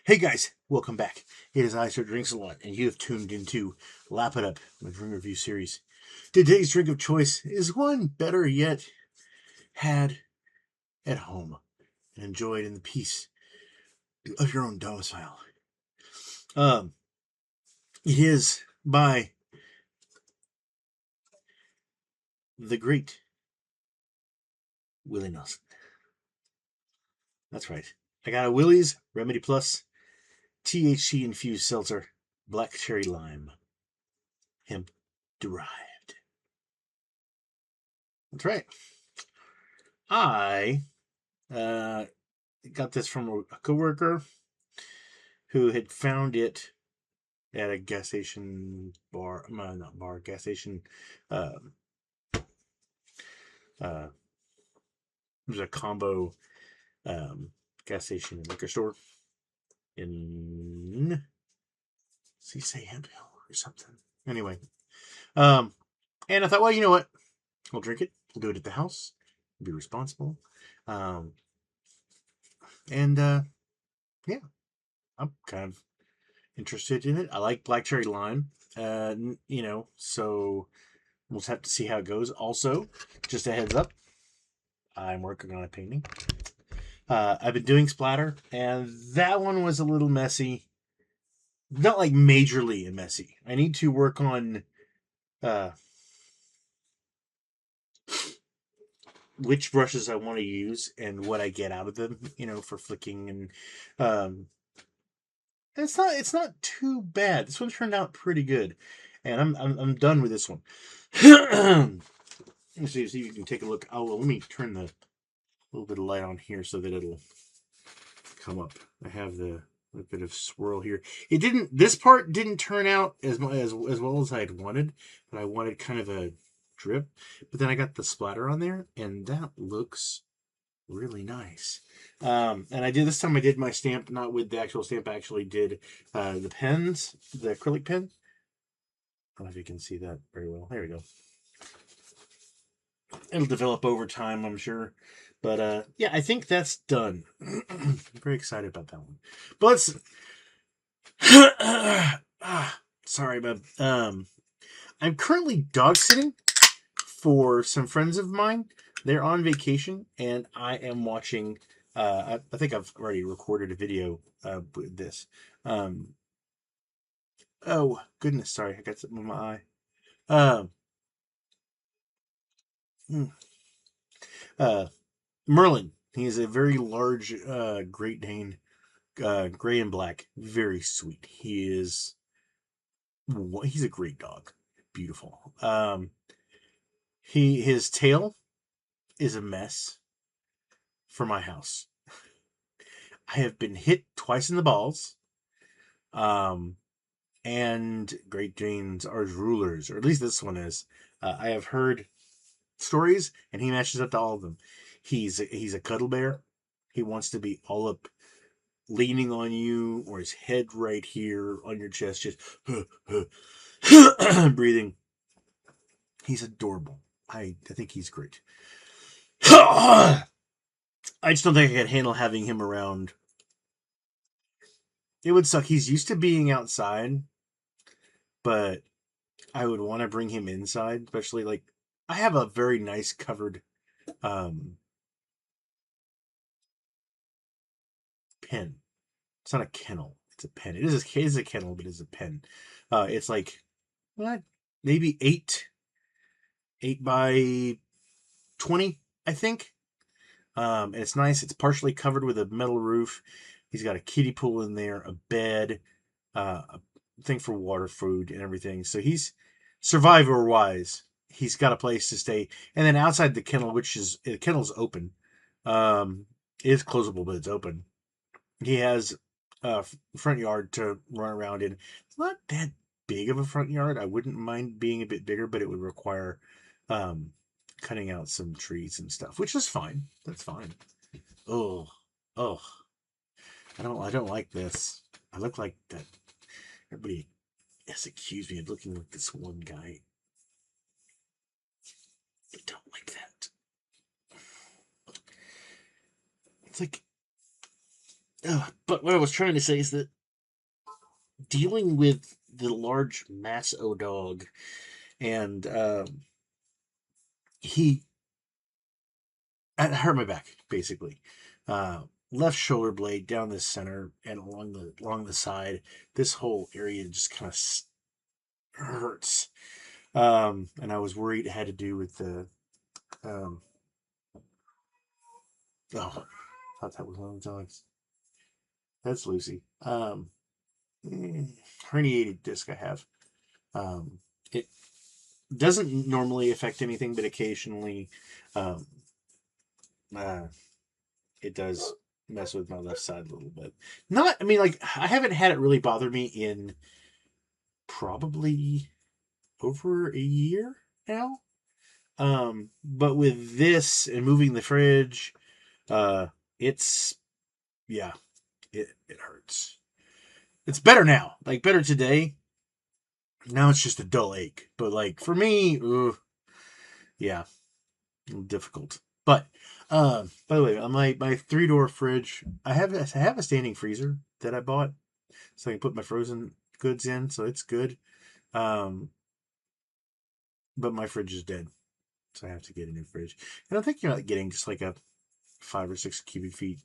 Hey guys, welcome back. It is I Sir Drinks a Lot, and you have tuned into Lap It Up, my drink review series. Today's drink of choice is one better yet had at home and enjoyed in the peace of your own domicile. Um, it is by the great Willie Nelson. That's right. I got a Willie's Remedy Plus THC infused seltzer, black cherry lime, hemp derived. That's right. I uh, got this from a coworker who had found it at a gas station bar, not bar, gas station. Uh, uh, there's a combo um, gas station and liquor store in, see, say Hemp Hill or something. Anyway, um, and I thought, well, you know what? We'll drink it. We'll do it at the house. Be responsible. Um, and yeah, I'm kind of interested in it. I like black cherry lime. So we'll just have to see how it goes. Also, just a heads up, I'm working on a painting. I've been doing splatter, and that one was a little messy. Not like majorly messy. I need to work on uh, which brushes I want to use and what I get out of them. For flicking and um, it's not too bad. This one turned out pretty good, and I'm done with this one. Let me see if you can take a look. Oh, well, let me turn the little bit of light on here so that it'll come up. I have a bit of swirl here. It didn't. This part didn't turn out as well as I'd wanted, but I wanted kind of a drip. But then I got the splatter on there, and that looks really nice. And I did this time. I did my stamp not with the actual stamp. I actually did the pens, the acrylic pen. I don't know if you can see that very well. There we go. It'll develop over time, I'm sure. But yeah, I think that's done. I'm very excited about that one. But let's. Sorry, but I'm currently dog sitting for some friends of mine. They're on vacation, and I am watching. I think I've already recorded a video with this. Um, oh goodness, sorry, I got something in my eye. Um, hmm, Merlin. He is a very large Great Dane, gray and black, very sweet. He's a great dog, beautiful. His tail is a mess for my house. I have been hit twice in the balls. Um, and Great Danes are rulers, or at least this one is. I have heard stories, and he matches up to all of them. He's a cuddle bear. He wants to be all up, leaning on you, or his head right here on your chest, just breathing. He's adorable. I think he's great. I just don't think I could handle having him around. It would suck. He's used to being outside, but I would want to bring him inside, especially like I have a very nice covered um pen. It's not a kennel. It's a pen. It is a kennel, but it's a pen. It's like what? Maybe eight by 20, I think. And it's nice. It's partially covered with a metal roof. He's got a kiddie pool in there, a bed, a thing for water, food, and everything. So he's survivor wise. He's got a place to stay, and then outside the kennel, which is the kennel's open, it is closable, but it's open. He has a front yard to run around in. It's not that big of a front yard. I wouldn't mind being a bit bigger, but it would require um, cutting out some trees and stuff, which is fine. That's fine. Oh, oh, I don't like this. I look like that. Everybody has accused me of looking like this one guy. I don't like that. It's like But what I was trying to say is that dealing with the large mass O dog, and he I hurt my back basically. Left shoulder blade down the center and along the side. This whole area just kind of hurts. And I was worried it had to do with the um, oh, I thought that was one of the dogs. That's Lucy. Herniated disc I have. It doesn't normally affect anything, but occasionally um, uh, it does mess with my left side a little bit. Not, I mean, like, I haven't had it really bother me in probably over a year now. But with this and moving the fridge, uh, it's, yeah, it hurts. It's better now, like, better today. Now it's just a dull ache. But, like, for me, yeah, difficult. But by the way, on my 3-door fridge, I have a standing freezer that I bought, so I can put my frozen goods in, so it's good. Um, but my fridge is dead, so I have to get a new fridge. And I'm thinking about getting just like a 5 or 6 cubic feet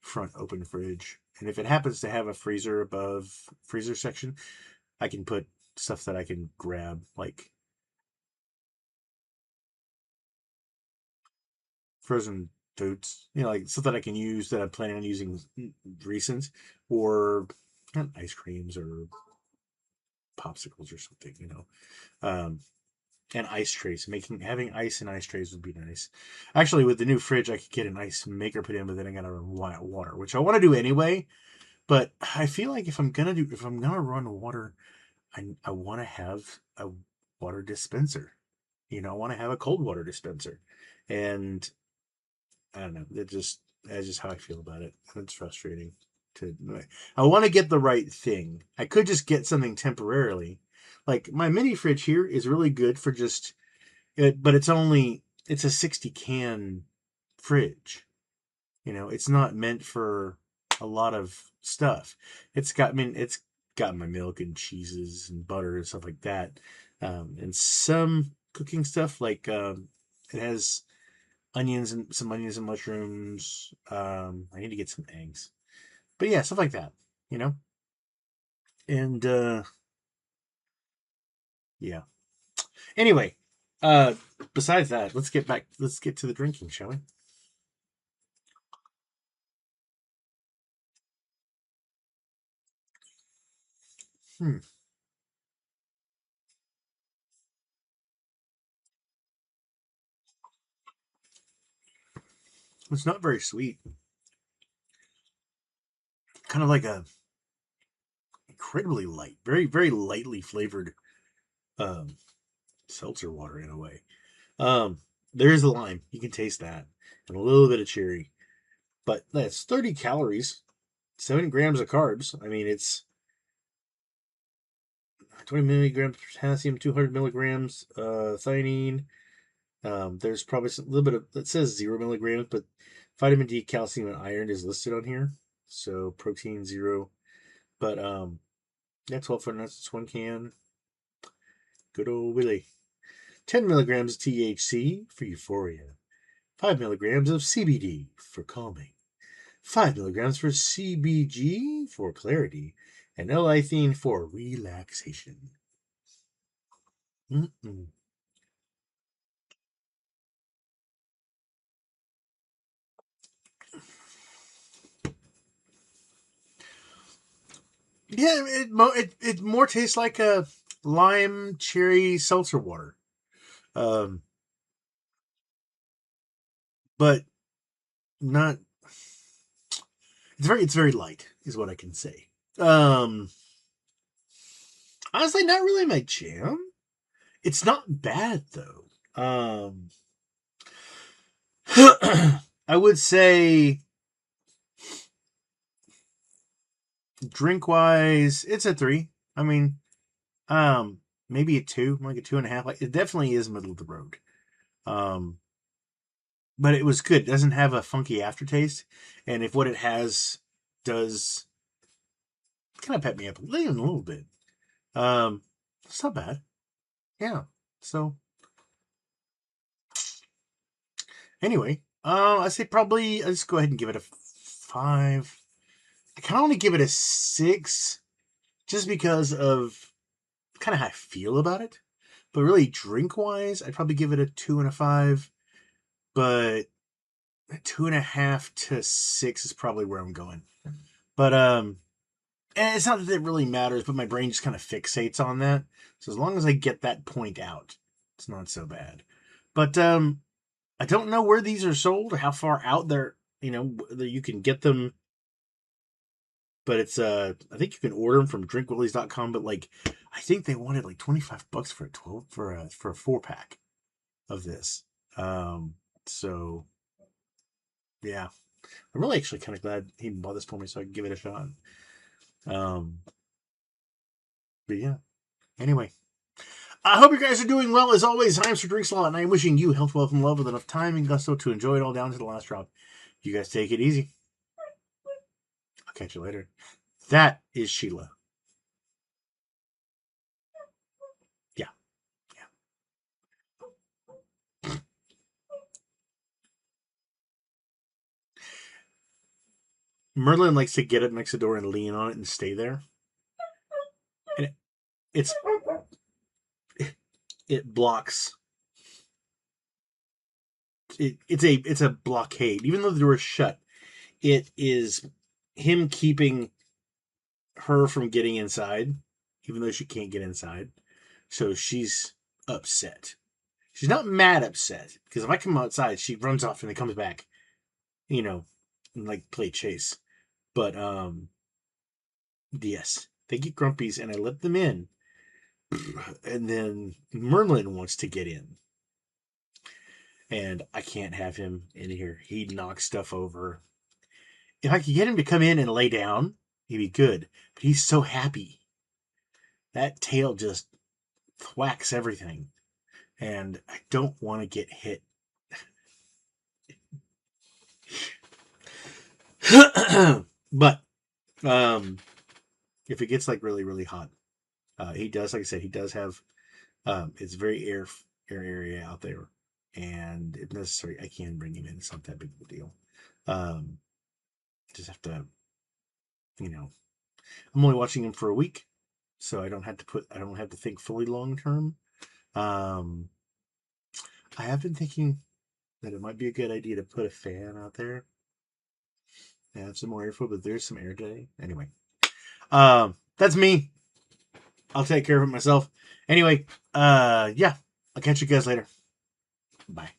front open fridge. And if it happens to have a freezer above freezer section, I can put stuff that I can grab, like frozen foods, like stuff that I can use that I'm planning on using recent, or ice creams or popsicles or something. Um, and ice trays. Having ice and ice trays would be nice. Actually, with the new fridge, I could get an ice maker put in, but then I gotta run water, which I want to do anyway. But I feel like if I'm gonna run water, I want to have a water dispenser. I want to have a cold water dispenser, and I don't know. That's just how I feel about it. It's frustrating. I want to get the right thing. I could just get something temporarily. Like my mini fridge here is really good for just it, but it's a 60 can fridge. It's not meant for a lot of stuff. It's got my milk and cheeses and butter and stuff like that, and some cooking stuff like it has onions and mushrooms. I need to get some eggs, but yeah, stuff like that. You know, and yeah. Anyway, uh, besides that, let's get back. Let's get to the drinking, shall we? Hmm. It's not very sweet. Kind of like a incredibly light, very very lightly flavored um, seltzer water in a way. Um, there is a lime. You can taste that, and a little bit of cherry. But that's 30 calories, 7 grams of carbs. I mean, it's 20 milligrams of potassium, 200 milligrams thiamine. There's probably a little bit of, it says 0 milligrams, but vitamin D, calcium, and iron is listed on here. So protein 0. But yeah, 12 nuts, it's 1 can. Good old Willie. 10 milligrams of THC for euphoria. 5 milligrams of CBD for calming. 5 milligrams for CBG for clarity. And L-ithine for relaxation. Mm-mm. Yeah, it more tastes like a lime cherry seltzer water. Um, but not. It's very light, is what I can say. Um, Honestly, not really my jam. It's not bad though. I would say drink wise, it's a 3. I mean, um, maybe a 2, like a 2.5. Like it definitely is middle of the road. Um, but it was good. It doesn't have a funky aftertaste, and if what it has does kind of pep me up a little bit. It's not bad. Yeah. So anyway, I say probably I'll just go ahead and give it a 5. I can only give it a 6 just because of kind of how I feel about it. But really, drink wise, I'd probably give it a 2 and a 5. But 2.5 to 6 is probably where I'm going. But and it's not that it really matters, but my brain just kind of fixates on that. So as long as I get that point out, it's not so bad. But I don't know where these are sold or how far out there, that you can get them. But it's I think you can order them from drinkwillies.com, but like I think they wanted like $25 for a 12 for a 4-pack of this. So yeah. I'm really actually kind of glad he bought this for me so I can give it a shot. But yeah. Anyway, I hope you guys are doing well. As always, I'm Sir Drinks a Lot, and I'm wishing you health, wealth, and love with enough time and gusto to enjoy it all down to the last drop. You guys take it easy. I'll catch you later. That is Sheila. Yeah. Merlin likes to get up next to the door and lean on it and stay there. And it blocks. It's a blockade. Even though the door is shut, it is him keeping her from getting inside, even though she can't get inside. So she's upset. She's not mad upset, because if I come outside, she runs off and then comes back, and like play chase. But yes, they get grumpies and I let them in. And then Merlin wants to get in. And I can't have him in here. He knocks stuff over. If I could get him to come in and lay down, he'd be good. But he's so happy. That tail just thwacks everything. And I don't want to get hit. But if it gets like really, really hot, he does, like I said, he does have it's very air area out there. And if necessary, I can bring him in. It's not that big of a deal. Just have to, I'm only watching him for a week, so I don't have to think fully long term. I have been thinking that it might be a good idea to put a fan out there and have some more airflow, but there's some air today. Anyway, that's me. I'll take care of it myself. Anyway, yeah, I'll catch you guys later. Bye.